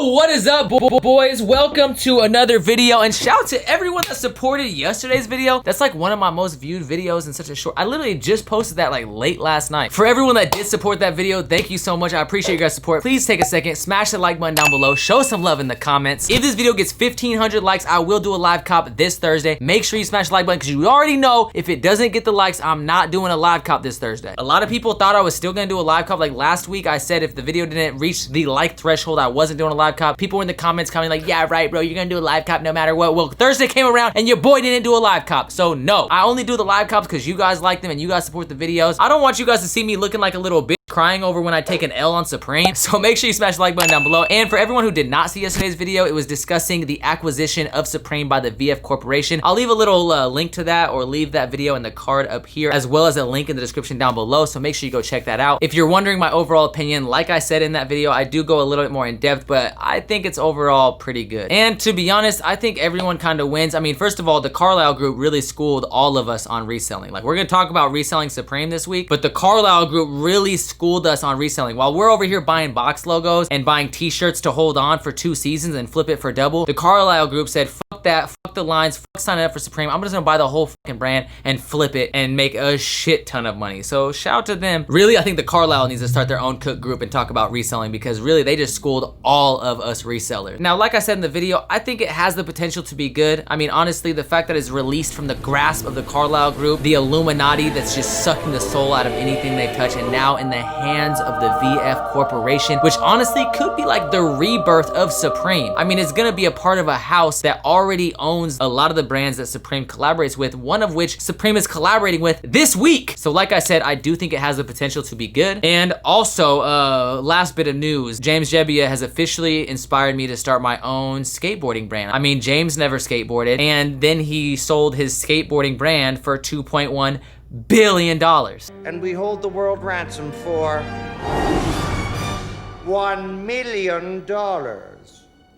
Yo, what is up, boys? Welcome to another video, and shout out to everyone that supported yesterday's video. That's like one of my most viewed videos in such a short. I literally just posted that like late last night. For everyone that did support that video, thank you so much. I appreciate your guys' support. Please take a second, smash the like button down below, show some love in the comments. If this video gets 1,500 likes, I will do a live cop this Thursday. Make sure you smash the like button because you already know if it doesn't get the likes, I'm not doing a live cop this Thursday. A lot of people thought I was still gonna do a live cop. Like last week, I said if the video didn't reach the like threshold, I wasn't doing a live cop. People were in the comments commenting like, yeah, right, bro, you're gonna do a live cop no matter what. Well, Thursday came around and your boy didn't do a live cop. So no, I only do the live cops because you guys like them and you guys support the videos. I don't want you guys to see me looking like a little bitch crying over when I take an L on Supreme. So make sure you smash the like button down below. And for everyone who did not see yesterday's video, it was discussing the acquisition of Supreme by the VF Corporation. I'll leave a little link to that, or leave that video in the card up here, as well as a link in the description down below. So make sure you go check that out. If you're wondering my overall opinion, like I said in that video, I do go a little bit more in depth, but I think it's overall pretty good. And to be honest, I think everyone kind of wins. I mean, first of all, the Carlisle group really schooled all of us on reselling. Like, we're gonna talk about reselling Supreme this week, but the Carlisle group really schooled us on reselling. While we're over here buying box logos and buying t-shirts to hold on for 2 seasons and flip it for double, the Carlisle group said, fuck that, fuck the lines, fuck signing up for Supreme. I'm just gonna buy the whole fucking brand and flip it and make a shit ton of money. So shout out to them. Really, I think the Carlisle needs to start their own cook group and talk about reselling, because really they just schooled all of us resellers. Now, like I said in the video, I think it has the potential to be good. I mean, honestly, the fact that it's released from the grasp of the Carlisle group, the Illuminati that's just sucking the soul out of anything they touch, and now in the hands of the VF Corporation, which honestly could be like the rebirth of Supreme. I mean, it's gonna be a part of a house that already owns a lot of the brands that Supreme collaborates with, one of which Supreme is collaborating with this week. So like I said, I do think it has the potential to be good. And also, last bit of news, James Jebbia has officially inspired me to start my own skateboarding brand. I mean, James never skateboarded, and then he sold his skateboarding brand for $2.1 billion. And we hold the world ransom for $1 million.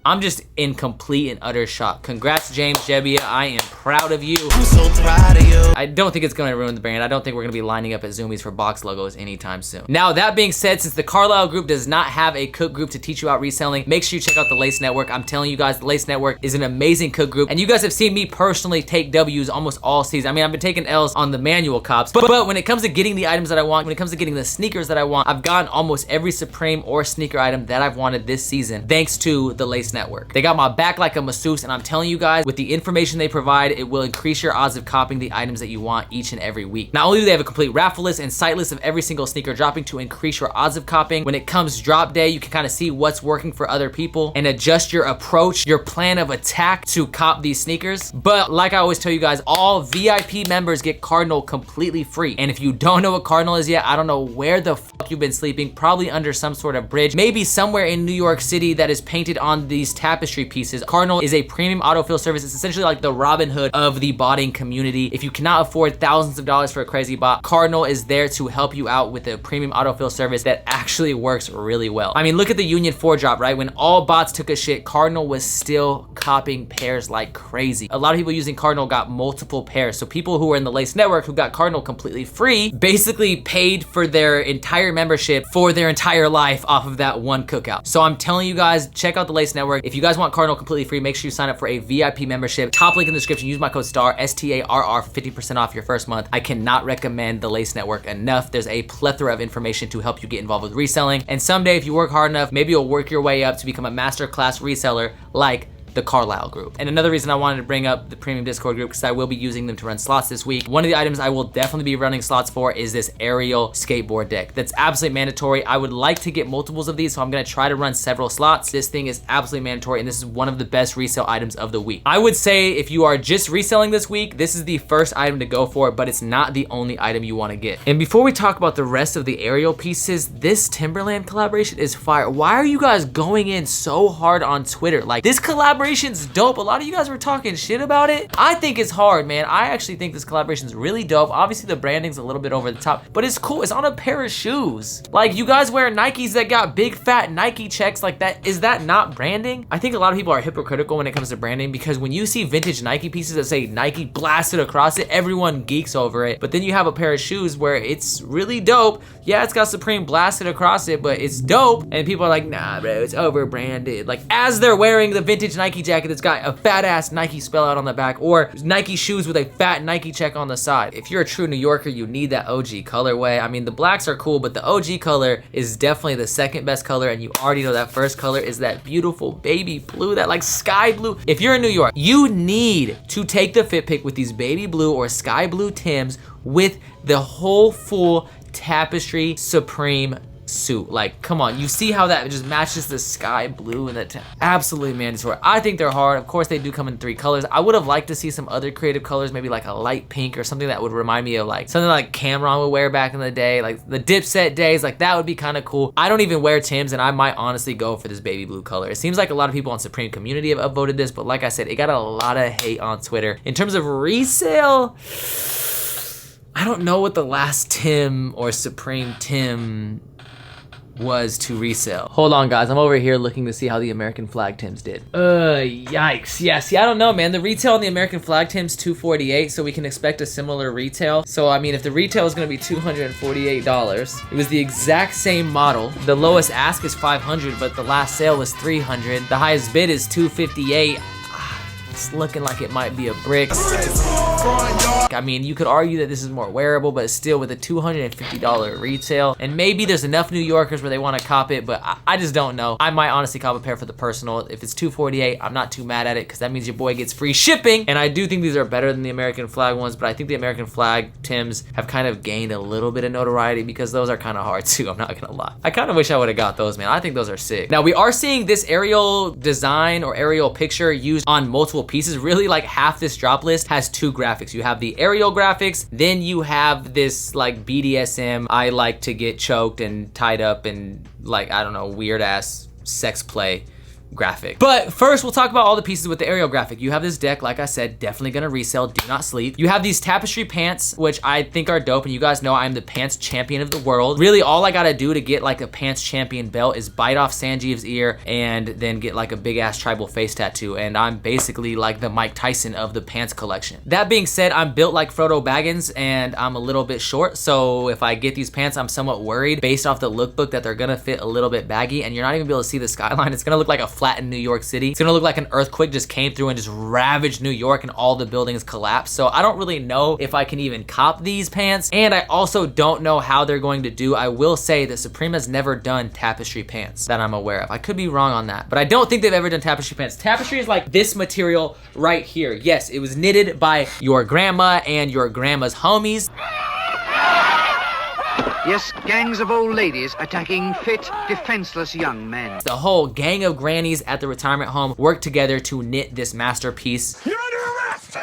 I'm just in complete and utter shock. Congrats, James Jebbia. I am proud of you. I'm so proud of you. I don't think it's gonna ruin the brand. I don't think we're gonna be lining up at Zoomies for box logos anytime soon. Now, that being said, since the Carlisle group does not have a cook group to teach you out reselling, make sure you check out the Lace Network. I'm telling you guys, the Lace Network is an amazing cook group, and you guys have seen me personally take W's almost all season. I mean, I've been taking L's on the manual cops, but when it comes to getting the items that I want, when it comes to getting the sneakers that I want, I've gotten almost every Supreme or sneaker item that I've wanted this season, thanks to the Lace Network. They got my back like a masseuse, and I'm telling you guys, with the information they provide, it will increase your odds of copying the items that you want each and every week. Not only do they have a complete raffle list and site list of every single sneaker dropping to increase your odds of copying, when it comes drop day, you can kind of see what's working for other people and adjust your approach, your plan of attack to cop these sneakers. But like I always tell you guys, all VIP members get Cardinal completely free. And if you don't know what Cardinal is yet, I don't know where the fuck you've been sleeping, probably under some sort of bridge, maybe somewhere in New York City that is painted on these tapestry pieces. Cardinal is a premium autofill service. It's essentially like the Robin Hood of the botting community. If you cannot afford thousands of dollars for a crazy bot, Cardinal is there to help you out with a premium autofill service that actually works really well. I mean, look at the Union 4 drop, right? When all bots took a shit, Cardinal was still copying pairs like crazy. A lot of people using Cardinal got multiple pairs. So people who were in the Lace Network who got Cardinal completely free basically paid for their entire membership for their entire life off of that one cookout. So I'm telling you guys, check out the Lace Network. If you guys want Cardinal completely free, make sure you sign up for a VIP membership. Top link in the description. Use my code STAR, STARR, for 50% off your first month. I cannot recommend the Lace Network enough. There's a plethora of information to help you get involved with reselling. And someday, if you work hard enough, maybe you'll work your way up to become a masterclass reseller like the Carlisle group. And another reason I wanted to bring up the premium Discord group, because I will be using them to run slots this week. One of the items I will definitely be running slots for is this aerial skateboard deck. That's absolutely mandatory. I would like to get multiples of these, so I'm gonna try to run several slots. This thing is absolutely mandatory, and this is one of the best resale items of the week. I would say if you are just reselling this week, this is the first item to go for, but it's not the only item you wanna get. And before we talk about the rest of the aerial pieces, this Timberland collaboration is fire. Why are you guys going in so hard on Twitter? Like, this collaboration collaboration's dope. A lot of you guys were talking shit about it. I think it's hard, man. I actually think this collaboration's really dope. Obviously, the branding's a little bit over the top, but it's cool. It's on a pair of shoes. Like, you guys wear Nikes that got big fat Nike checks like that. Is that not branding? I think a lot of people are hypocritical when it comes to branding, because when you see vintage Nike pieces that say Nike blasted across it, everyone geeks over it. But then you have a pair of shoes where it's really dope. Yeah, it's got Supreme blasted across it, but it's dope. And people are like, nah, bro, it's over branded. Like, as they're wearing the vintage Nike jacket that's got a fat ass Nike spell out on the back, or Nike shoes with a fat Nike check on the side. If you're a true New Yorker, you need that OG colorway. I mean, the blacks are cool, but the OG color is definitely the second best color, and you already know that first color is that beautiful baby blue, that like sky blue. If you're in New York, you need to take the fit pick with these baby blue or sky blue Tims with the whole full Tapestry Supreme suit. Like, come on, you see how that just matches the sky blue and that absolutely mandatory. I think they're hard. Of course, they do come in 3 colors. I would have liked to see some other creative colors, maybe like a light pink or something that would remind me of like something like Cameron would wear back in the day, like the Dipset days. Like, that would be kind of cool. I don't even wear Tims, and I might honestly go for this baby blue color. It seems like a lot of people on Supreme community have upvoted this, but like I said, it got a lot of hate on Twitter. In terms of resale, I don't know what the last Tim or Supreme Tim was to resell. Hold on, guys. I'm over here looking to see how the American flag Tims did. Yikes. Yeah, see, I don't know, man. The retail on the American flag Tims $248, so we can expect a similar retail. So, I mean, if the retail is gonna be $248, it was the exact same model. The lowest ask is $500, but the last sale was $300. The highest bid is $258. It's looking like it might be a brick. I mean, you could argue that this is more wearable, but still with a $250 retail. And maybe there's enough New Yorkers where they want to cop it, but I just don't know. I might honestly cop a pair for the personal. If it's $248, I'm not too mad at it, because that means your boy gets free shipping. And I do think these are better than the American flag ones, but I think the American flag Tims have kind of gained a little bit of notoriety because those are kind of hard too, I'm not gonna lie. I kind of wish I would have got those, man. I think those are sick. Now, we are seeing this aerial design or aerial picture used on multiple pieces. Really, like half this drop list has 2 graphics. You have the aerial graphics, then you have this like BDSM, I like to get choked and tied up and like, I don't know, weird ass sex play graphic. But first, we'll talk about all the pieces with the aerial graphic. You have this deck, like I said, definitely gonna resell, do not sleep. You have these Tapestry pants, which I think are dope, and you guys know I'm the pants champion of the world. Really, all I gotta do to get like a pants champion belt is bite off Sanjeev's ear and then get like a big ass tribal face tattoo, and I'm basically like the Mike Tyson of the pants collection. That being said, I'm built like Frodo Baggins, and I'm a little bit short, so if I get these pants, I'm somewhat worried based off the lookbook that they're gonna fit a little bit baggy, and you're not even gonna be able to see the skyline. It's gonna look like a flat in New York City. It's gonna look like an earthquake just came through and just ravaged New York and all the buildings collapsed. So I don't really know if I can even cop these pants, and I also don't know how they're going to do. I will say that Supreme has never done Tapestry pants that I'm aware of. I could be wrong on that, but I don't think they've ever done Tapestry pants. Tapestry is like this material right here. Yes, it was knitted by your grandma and your grandma's homies. Yes, gangs of old ladies attacking fit, defenseless young men. The whole gang of grannies at the retirement home worked together to knit this masterpiece. You're under arrest!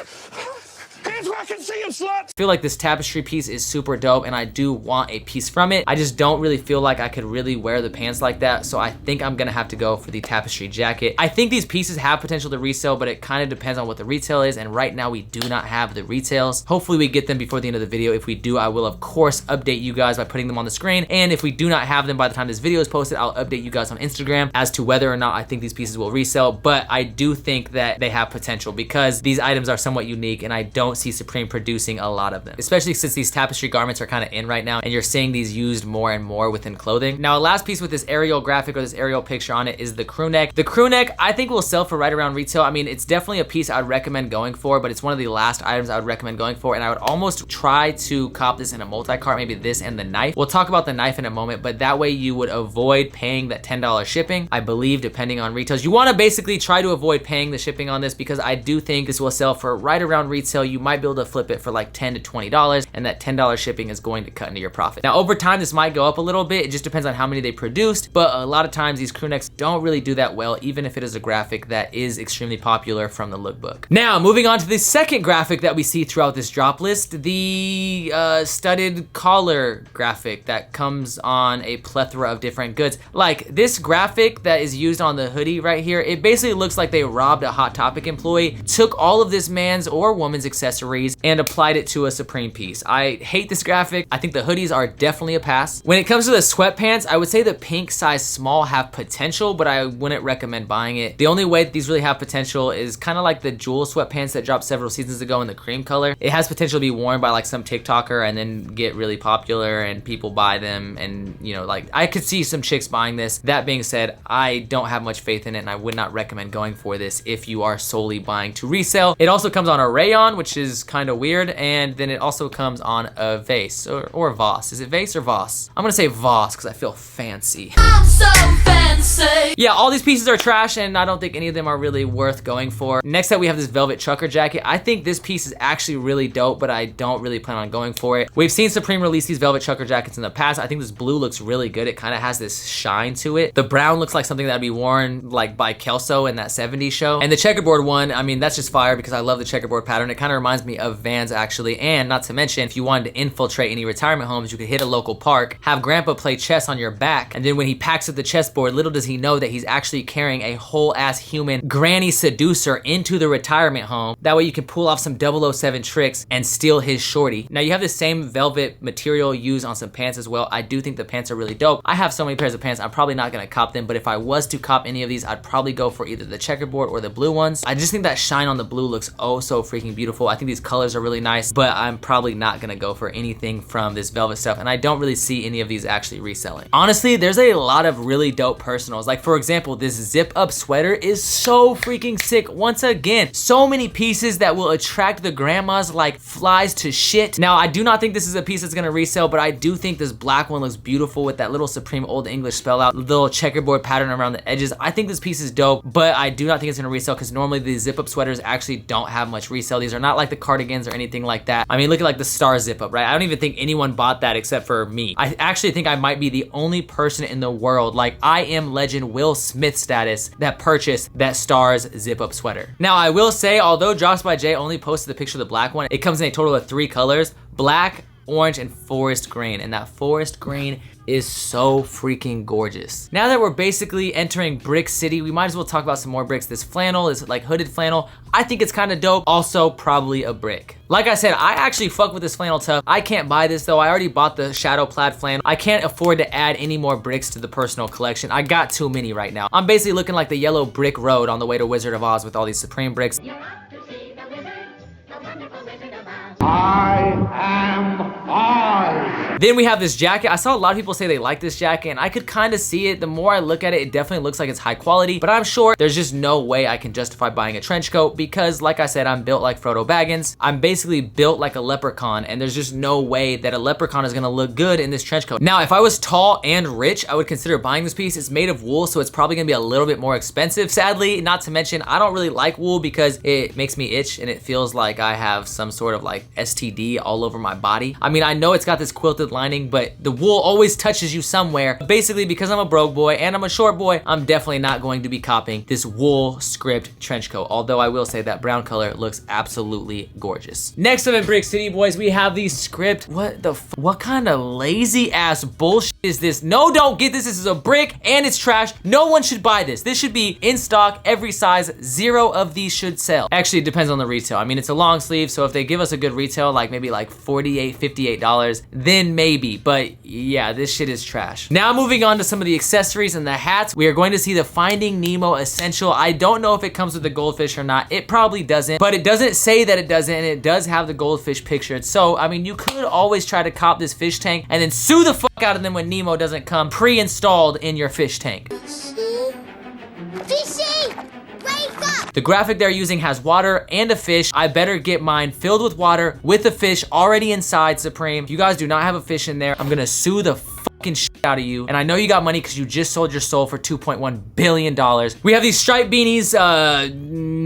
Hands where I can see you, slut! I feel like this Tapestry piece is super dope, and I do want a piece from it. I just don't really feel like I could really wear the pants like that, so I think I'm gonna have to go for the Tapestry jacket. I think these pieces have potential to resell, but it kind of depends on what the retail is, and right now we do not have the retails. Hopefully we get them before the end of the video. If we do, I will of course update you guys by putting them on the screen, and if we do not have them by the time this video is posted, I'll update you guys on Instagram as to whether or not I think these pieces will resell. But I do think that they have potential because these items are somewhat unique, and I don't see Supreme producing a lot of them, especially since these Tapestry garments are kind of in right now, and you're seeing these used more and more within clothing. Now, a last piece with this aerial graphic or this aerial picture on it is the crew neck. The crew neck, I think, will sell for right around retail. I mean, it's definitely a piece I'd recommend going for, but it's one of the last items I would recommend going for, and I would almost try to cop this in a multi-cart, maybe this and the knife. We'll talk about the knife in a moment, but that way you would avoid paying that $10 shipping, I believe, depending on retails. You want to basically try to avoid paying the shipping on this because I do think this will sell for right around retail. You might be able to flip it for like $10 to $20, and that $10 shipping is going to cut into your profit. Now, over time, this might go up a little bit. It just depends on how many they produced, but a lot of times these crew necks don't really do that well, even if it is a graphic that is extremely popular from the lookbook. Now, moving on to the second graphic that we see throughout this drop list, the studded collar graphic that comes on a plethora of different goods. Like this graphic that is used on the hoodie right here, it basically looks like they robbed a Hot Topic employee, took all of this man's or woman's accessories and applied it to a Supreme piece. I hate this graphic. I think the hoodies are definitely a pass. When it comes to the sweatpants, I would say the pink size small have potential, but I wouldn't recommend buying it. The only way that these really have potential is kind of like the jewel sweatpants that dropped several seasons ago in the cream color. It has potential to be worn by like some TikToker and then get really popular and people buy them, and you know, like I could see some chicks buying this. That being said, I don't have much faith in it and I would not recommend going for this if you are solely buying to resell. It also comes on a rayon, which is kind of weird, and then it also comes on a vase or Voss. Is it vase or Voss? I'm gonna say Voss because I feel fancy. I'm so fancy. Yeah, all these pieces are trash and I don't think any of them are really worth going for. Next up, we have this velvet trucker jacket. I think this piece is actually really dope, but I don't really plan on going for it. We've seen Supreme release these velvet trucker jackets in the past. I think this blue looks really good. It kind of has this shine to it. The brown looks like something that'd be worn like by Kelso in that 70s show. And the checkerboard one, I mean, that's just fire because I love the checkerboard pattern. It kind of reminds me of Vans actually. And not to mention, if you wanted to infiltrate any retirement homes, you could hit a local park, have grandpa play chess on your back, and then when he packs up the chessboard, little does he know that he's actually carrying a whole ass human granny seducer into the retirement home. That way you can pull off some 007 tricks and steal his shorty. Now you have the same velvet material used on some pants as well. I do think the pants are really dope. I have so many pairs of pants, I'm probably not gonna cop them, but if I was to cop any of these, I'd probably go for either the checkerboard or the blue ones. I just think that shine on the blue looks oh so freaking beautiful. I think these colors are really nice, but I'm probably not gonna go for anything from this velvet stuff, and I don't really see any of these actually reselling. Honestly, there's a lot of really dope personals. Like for example, this zip up sweater is so freaking sick. Once again, so many pieces that will attract the grandmas like flies to shit. Now, I do not think this is a piece that's gonna resell, but I do think this black one looks beautiful with that little Supreme Old English spell out, little checkerboard pattern around the edges. I think this piece is dope, but I do not think it's gonna resell because normally these zip up sweaters actually don't have much resale. These are not like the cardigans or anything like that. I mean, look at like the star zip up, right? I don't even think anyone bought that except for me. I actually think I might be the only person in the world, like I am legend Will Smith status, that purchased that Stars zip up sweater. Now, I will say, although Drops by Jay only posted the picture of the black one, it comes in a total of 3 colors: black, orange, and forest green. And that forest green is so freaking gorgeous. Now that we're basically entering Brick City, we might as well talk about some more bricks. This flannel is like hooded flannel. I think it's kind of dope. Also probably a brick. Like I said, I actually fuck with this flannel tough. I can't buy this though. I already bought the shadow plaid flannel. I can't afford to add any more bricks to the personal collection. I got too many right now. I'm basically looking like the yellow brick road on the way to Wizard of Oz with all these Supreme bricks. I am Oz. Then we have this jacket. I saw a lot of people say they like this jacket, and I could kind of see it. The more I look at it, it definitely looks like it's high quality, but I'm sure there's just no way I can justify buying a trench coat because, like I said, I'm built like Frodo Baggins. I'm basically built like a leprechaun, and there's just no way that a leprechaun is gonna look good in this trench coat. Now, if I was tall and rich, I would consider buying this piece. It's made of wool, so it's probably gonna be a little bit more expensive. Sadly, not to mention, I don't really like wool because it makes me itch, and it feels like I have some sort of like STD all over my body. I mean, I know it's got this quilted lining, but the wool always touches you somewhere. Basically, because I'm a broke boy and I'm a short boy, I'm definitely not going to be copying this wool script trench coat. Although I will say that brown color looks absolutely gorgeous. Next up in Brick City, boys, we have the script. What kind of lazy ass bullshit is this? No, don't get this. This is a brick and it's trash. No one should buy this. This should be in stock, every size. 0 of these should sell. Actually, it depends on the retail. I mean, it's a long sleeve, so if they give us a good retail, like maybe like $48, $58, then maybe. But yeah, this shit is trash. Now moving on to some of the accessories and the hats, we are going to see the Finding Nemo Essential. I don't know if it comes with the goldfish or not. It probably doesn't, but it doesn't say that it doesn't, and it does have the goldfish pictured. So, I mean, you could always try to cop this fish tank and then sue the fuck out of them when Nemo doesn't come pre-installed in your fish tank. Fishy! Wake up! The graphic they're using has water and a fish. I better get mine filled with water with a fish already inside, Supreme. If you guys do not have a fish in there, I'm gonna sue the fucking shit out of you. And I know you got money because you just sold your soul for $2.1 billion. We have these striped beanies.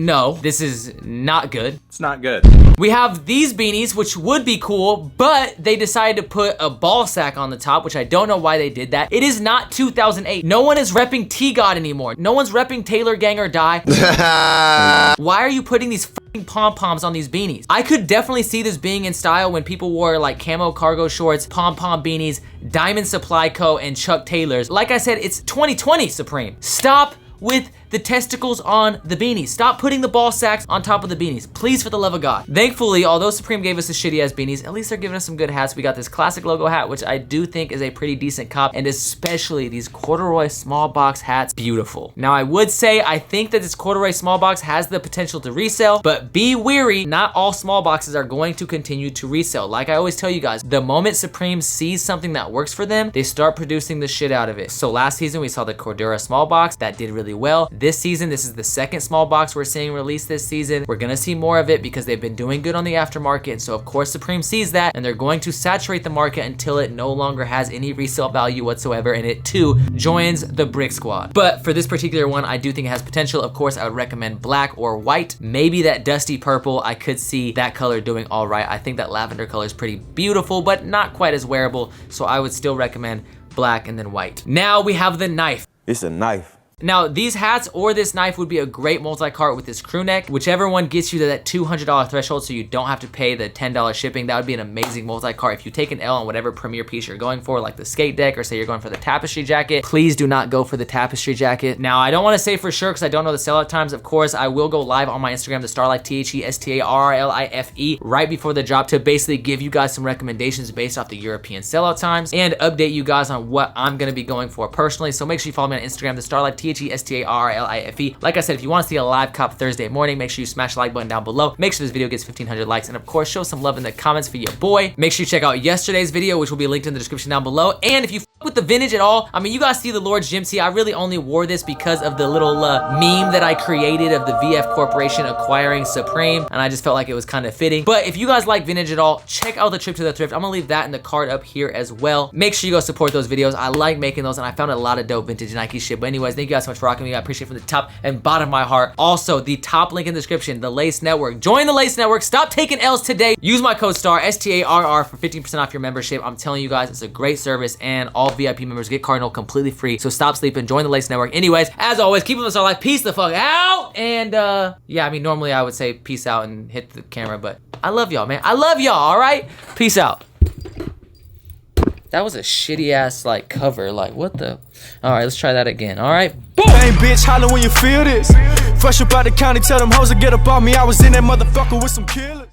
no, this is not good. It's not good. We have these beanies, which would be cool, but they decided to put a ball sack on the top, which I don't know why they did that. It is not 2008. No one is repping T-God anymore. No one's repping Taylor Gang or Die. Why are you putting these fucking pom-poms on these beanies? I could definitely see this being in style when people wore like camo cargo shorts, pom-pom beanies, Diamond Supply Co. and Chuck Taylors. Like I said, it's 2020 Supreme. Stop with the testicles on the beanies. Stop putting the ball sacks on top of the beanies. Please, for the love of God. Thankfully, although Supreme gave us the shitty ass beanies, at least they're giving us some good hats. We got this classic logo hat, which I do think is a pretty decent cop, and especially these corduroy small box hats, beautiful. Now, I would say, I think that this corduroy small box has the potential to resell, but be wary, not all small boxes are going to continue to resell. Like I always tell you guys, the moment Supreme sees something that works for them, they start producing the shit out of it. So last season, we saw the Cordura small box, that did really well. This season, this is the second small box we're seeing released this season. We're gonna see more of it because they've been doing good on the aftermarket. And so of course Supreme sees that, and they're going to saturate the market until it no longer has any resale value whatsoever, and it too joins the brick squad. But for this particular one, I do think it has potential. Of course, I would recommend black or white. Maybe that dusty purple, I could see that color doing all right. I think that lavender color is pretty beautiful, but not quite as wearable. So I would still recommend black and then white. Now we have the knife. It's a knife. Now, these hats or this knife would be a great multi-cart with this crew neck. Whichever one gets you to that $200 threshold so you don't have to pay the $10 shipping, that would be an amazing multi-cart. If you take an L on whatever premier piece you're going for, like the skate deck, or say you're going for the tapestry jacket, please do not go for the tapestry jacket. Now, I don't want to say for sure because I don't know the sellout times. Of course, I will go live on my Instagram, the Starlife, TheStarlife, right before the drop to basically give you guys some recommendations based off the European sellout times and update you guys on what I'm going to be going for personally. So make sure you follow me on Instagram, the Starlife, TheStarlife. Like I said, if you want to see a live cop Thursday morning, make sure you smash the like button down below. Make sure this video gets 1,500 likes, and of course, show some love in the comments for your boy. Make sure you check out yesterday's video, which will be linked in the description down below. And if you with the vintage at all, I mean, you guys see the Lord's Gym tee. I really only wore this because of the little meme that I created of the VF Corporation acquiring Supreme, and I just felt like it was kind of fitting. But if you guys like vintage at all, check out the trip to the thrift. I'm gonna leave that in the card up here as well. Make sure you go support those videos. I like making those, and I found a lot of dope vintage Nike shit. But anyways, thank you guys so much for rocking me. I appreciate it from the top and bottom of my heart. Also, the top link in the description, the Lace Network. Join the Lace Network. Stop taking L's today. Use my code STAR, STARR, for 15% off your membership. I'm telling you guys, it's a great service, and all VIP members get Cardinal completely free. So stop sleeping. Join the Lace Network. Anyways, as always, keep them like peace the fuck out. And yeah, I mean, normally I would say peace out and hit the camera, but I love y'all, man. I love y'all, all right? Peace out. That was a shitty ass like cover. Like, what the? All right, let's try that again. All right. Boom. Bang, bitch, holler when you feel this. Fresh up out the county, tell them hoes to get up on me. I was in that motherfucker with some killers.